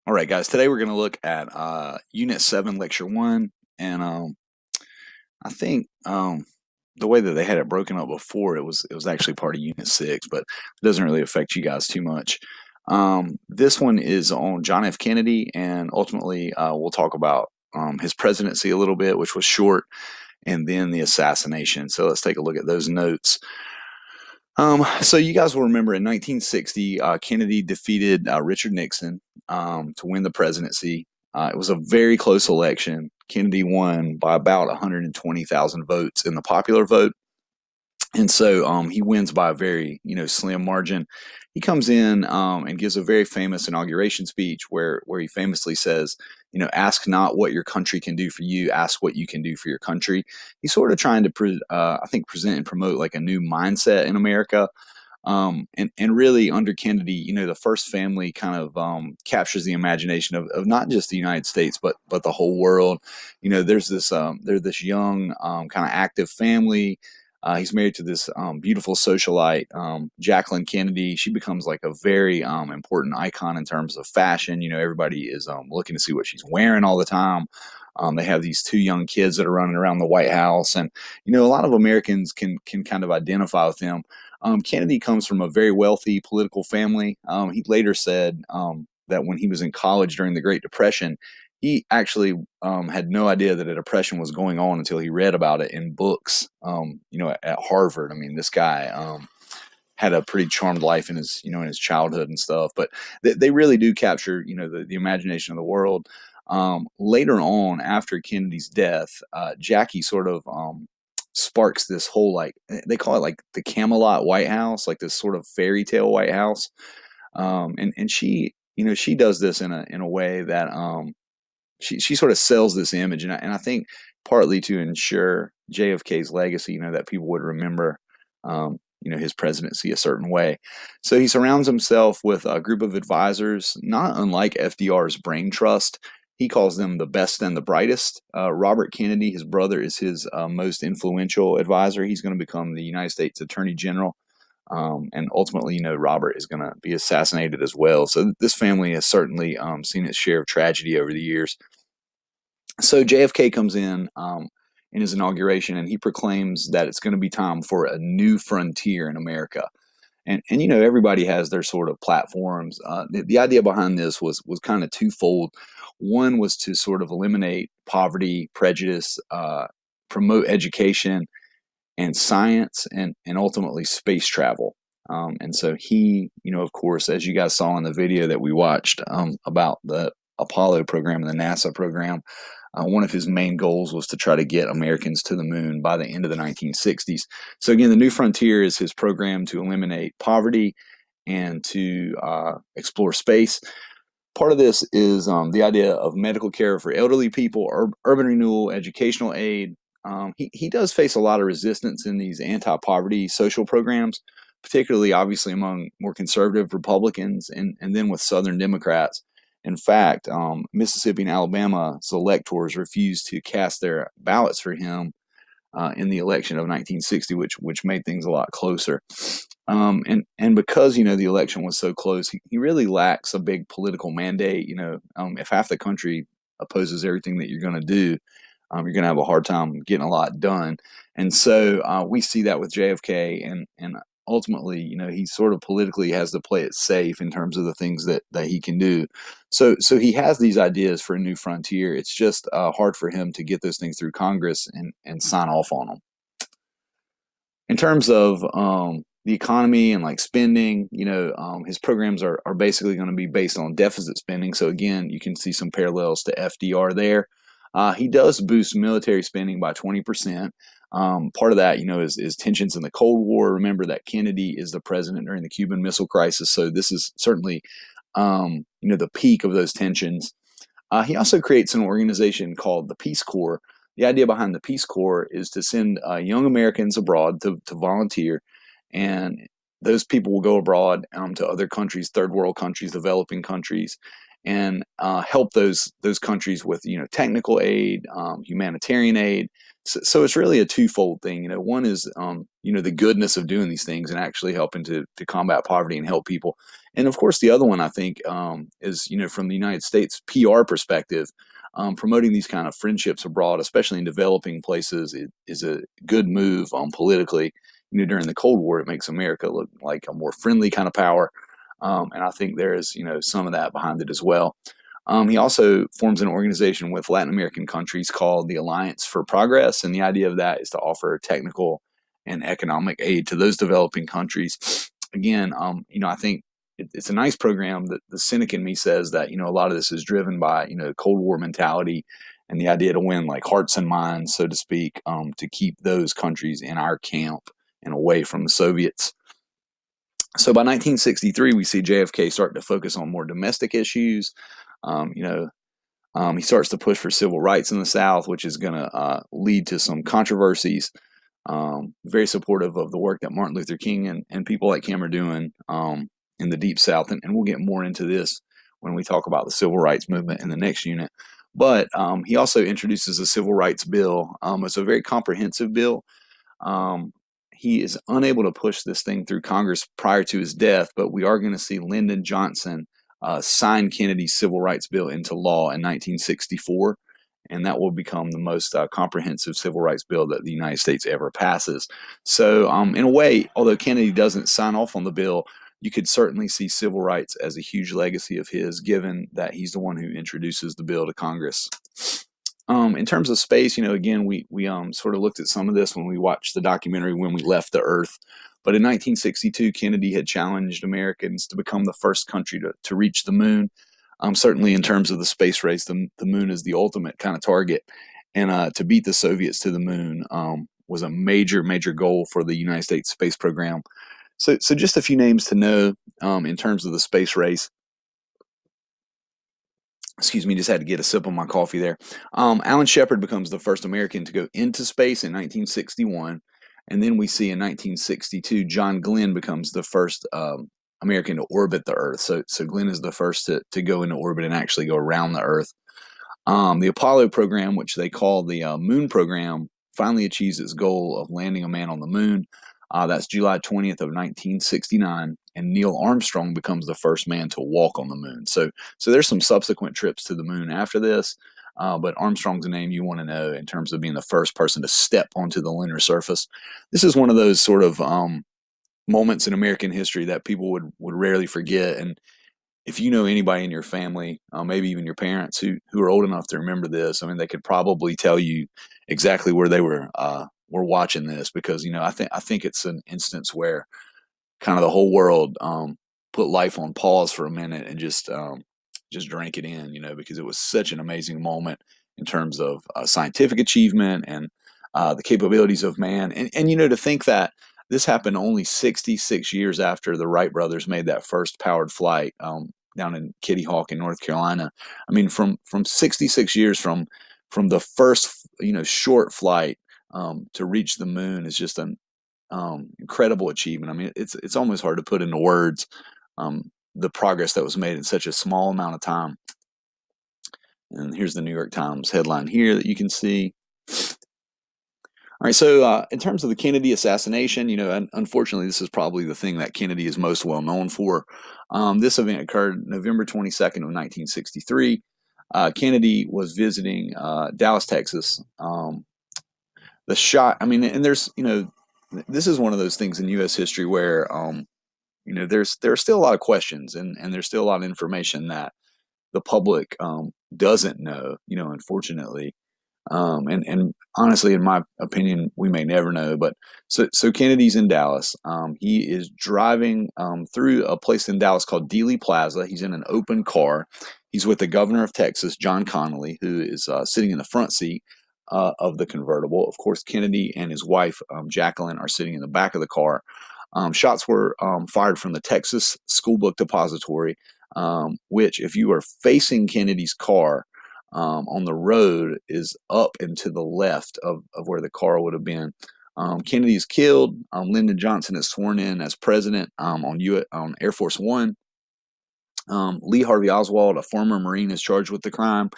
All right, guys. Today we're going to look at Unit 7, Lecture 1. And I think the way that they had it broken up before, it was actually part of Unit 6, but it doesn't really affect you guys too much. This one is on John F. Kennedy, and ultimately we'll talk about his presidency a little bit, which was short, and then the assassination. So let's take a look at those notes. So you guys will remember in 1960, Kennedy defeated Richard Nixon to win the presidency. It was a very close election. Kennedy won by about 120,000 votes in the popular vote. And so he wins by a very, slim margin. He comes in and gives a very famous inauguration speech where he famously says, ask not what your country can do for you, ask what you can do for your country. He's sort of trying to, I think, present and promote like a new mindset in America. And really under Kennedy, the first family kind of captures the imagination of not just the United States, but the whole world. There's this young kind of active family. He's married to this beautiful socialite, Jacqueline Kennedy. She becomes like a very important icon in terms of fashion. Everybody is looking to see what she's wearing all the time. They have these two young kids that are running around the White House, and a lot of Americans can kind of identify with them. Kennedy comes from a very wealthy political family. He later said that when he was in college during the Great Depression, he actually had no idea that a depression was going on until he read about it in books, at Harvard. I mean, this guy had a pretty charmed life in his childhood and stuff, but they really do capture, the imagination of the world. Later on, after Kennedy's death, Jackie sort of sparks this whole, like, they call it like the Camelot White House, like this sort of fairy tale White House. And she, she does this in a way that she sort of sells this image, and I think partly to ensure JFK's legacy, that people would remember, his presidency a certain way. So he surrounds himself with a group of advisors, not unlike FDR's brain trust. He calls them the best and the brightest. Robert Kennedy, his brother, is his most influential advisor. He's going to become the United States Attorney General. And ultimately, Robert is going to be assassinated as well. So this family has certainly seen its share of tragedy over the years. So JFK comes in his inauguration, and he proclaims that it's going to be time for a new frontier in America. And everybody has their sort of platforms. The idea behind this was kind of twofold. One was to sort of eliminate poverty, prejudice, promote education and science, and ultimately space travel. And so he, of course, as you guys saw in the video that we watched about the Apollo program and the NASA program, one of his main goals was to try to get Americans to the moon by the end of the 1960s. So again, the New Frontier is his program to eliminate poverty and to explore space. Part of this is the idea of medical care for elderly people, urban renewal, educational aid. He does face a lot of resistance in these anti-poverty social programs, particularly obviously among more conservative Republicans and then with Southern Democrats. In fact, Mississippi and Alabama's electors refused to cast their ballots for him in the election of 1960, which made things a lot closer. And because the election was so close, he really lacks a big political mandate. If half the country opposes everything that you're going to do, you're going to have a hard time getting a lot done. And so we see that with JFK, and ultimately, he sort of politically has to play it safe in terms of the things that he can do. So he has these ideas for a new frontier. It's just hard for him to get those things through Congress and sign off on them. In terms of the economy and like spending, his programs are basically going to be based on deficit spending. So again, you can see some parallels to FDR there. He does boost military spending by 20%. Part of that, is tensions in the Cold War. Remember that Kennedy is the president during the Cuban Missile Crisis, so this is certainly, the peak of those tensions. He also creates an organization called the Peace Corps. The idea behind the Peace Corps is to send young Americans abroad to volunteer, and those people will go abroad to other countries, third world countries, developing countries, and help those countries with technical aid, humanitarian aid. So it's really a twofold thing. One is the goodness of doing these things and actually helping to combat poverty and help people, And of course, the other one I think is, from the United States PR perspective, promoting these kind of friendships abroad, especially in developing places, is a good move politically. During the Cold War, it makes America look like a more friendly kind of power, and I think there is, some of that behind it as well. He also forms an organization with Latin American countries called the Alliance for Progress, and the idea of that is to offer technical and economic aid to those developing countries. Again, I think it's a nice program. That the cynic in me says that a lot of this is driven by Cold War mentality and the idea to win like hearts and minds, so to speak, to keep those countries in our camp and away from the Soviets. So by 1963, we see JFK starting to focus on more domestic issues. He starts to push for civil rights in the South, which is going to lead to some controversies. Very supportive of the work that Martin Luther King and people like him are doing in the Deep South. And we'll get more into this when we talk about the civil rights movement in the next unit. But he also introduces a civil rights bill. It's a very comprehensive bill. He is unable to push this thing through Congress prior to his death, but we are going to see Lyndon Johnson sign Kennedy's civil rights bill into law in 1964, and that will become the most comprehensive civil rights bill that the United States ever passes. So, in a way, although Kennedy doesn't sign off on the bill, you could certainly see civil rights as a huge legacy of his, given that he's the one who introduces the bill to Congress. In terms of space, again, we sort of looked at some of this when we watched the documentary When We Left the Earth. But in 1962, Kennedy had challenged Americans to become the first country to reach the moon. Certainly in terms of the space race, the moon is the ultimate kind of target. And to beat the Soviets to the moon was a major, major goal for the United States space program. So just a few names to know in terms of the space race. Excuse me, just had to get a sip of my coffee there. Alan Shepard becomes the first American to go into space in 1961. And then we see in 1962, John Glenn becomes the first American to orbit the Earth. So Glenn is the first to go into orbit and actually go around the Earth. The Apollo program, which they call the Moon program, finally achieves its goal of landing a man on the moon. That's July 20th of 1969, and Neil Armstrong becomes the first man to walk on the moon. So there's some subsequent trips to the moon after this, but Armstrong's a name you want to know in terms of being the first person to step onto the lunar surface. This is one of those sort of moments in American history that people would rarely forget. And if you know anybody in your family, maybe even your parents who are old enough to remember this, I mean, they could probably tell you exactly where they were watching this, because I think it's an instance where kind of the whole world put life on pause for a minute and just drank it in, because it was such an amazing moment in terms of scientific achievement and the capabilities of man. And to think that this happened only 66 years after the Wright brothers made that first powered flight down in Kitty Hawk in North Carolina. I mean, from 66 years from the first short flight to reach the moon is just an incredible achievement. I mean, it's almost hard to put into words the progress that was made in such a small amount of time. And here's the New York Times headline here that you can see. All right, so in terms of the Kennedy assassination, unfortunately, this is probably the thing that Kennedy is most well known for. This event occurred November 22nd of 1963. Kennedy was visiting Dallas, Texas. The shot, I mean, and there's, this is one of those things in U.S. history where, there are still a lot of questions and there's still a lot of information that the public doesn't know, unfortunately. And honestly, in my opinion, we may never know. But so Kennedy's in Dallas. He is driving through a place in Dallas called Dealey Plaza. He's in an open car. He's with the governor of Texas, John Connally, who is sitting in the front seat of the convertible. Of course, Kennedy and his wife, Jacqueline, are sitting in the back of the car. Shots were fired from the Texas School Book Depository, which, if you are facing Kennedy's car, on the road, is up and to the left of where the car would have been. Kennedy is killed. Lyndon Johnson is sworn in as president on Air Force One. Lee Harvey Oswald, a former Marine, is charged with the crime.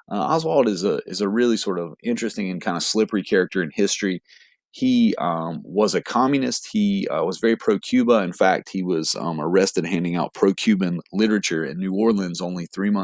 Oswald is a really sort of interesting and kind of slippery character in history. He was a communist. He was very pro-Cuba. In fact, he was arrested handing out pro-Cuban literature in New Orleans only 3 months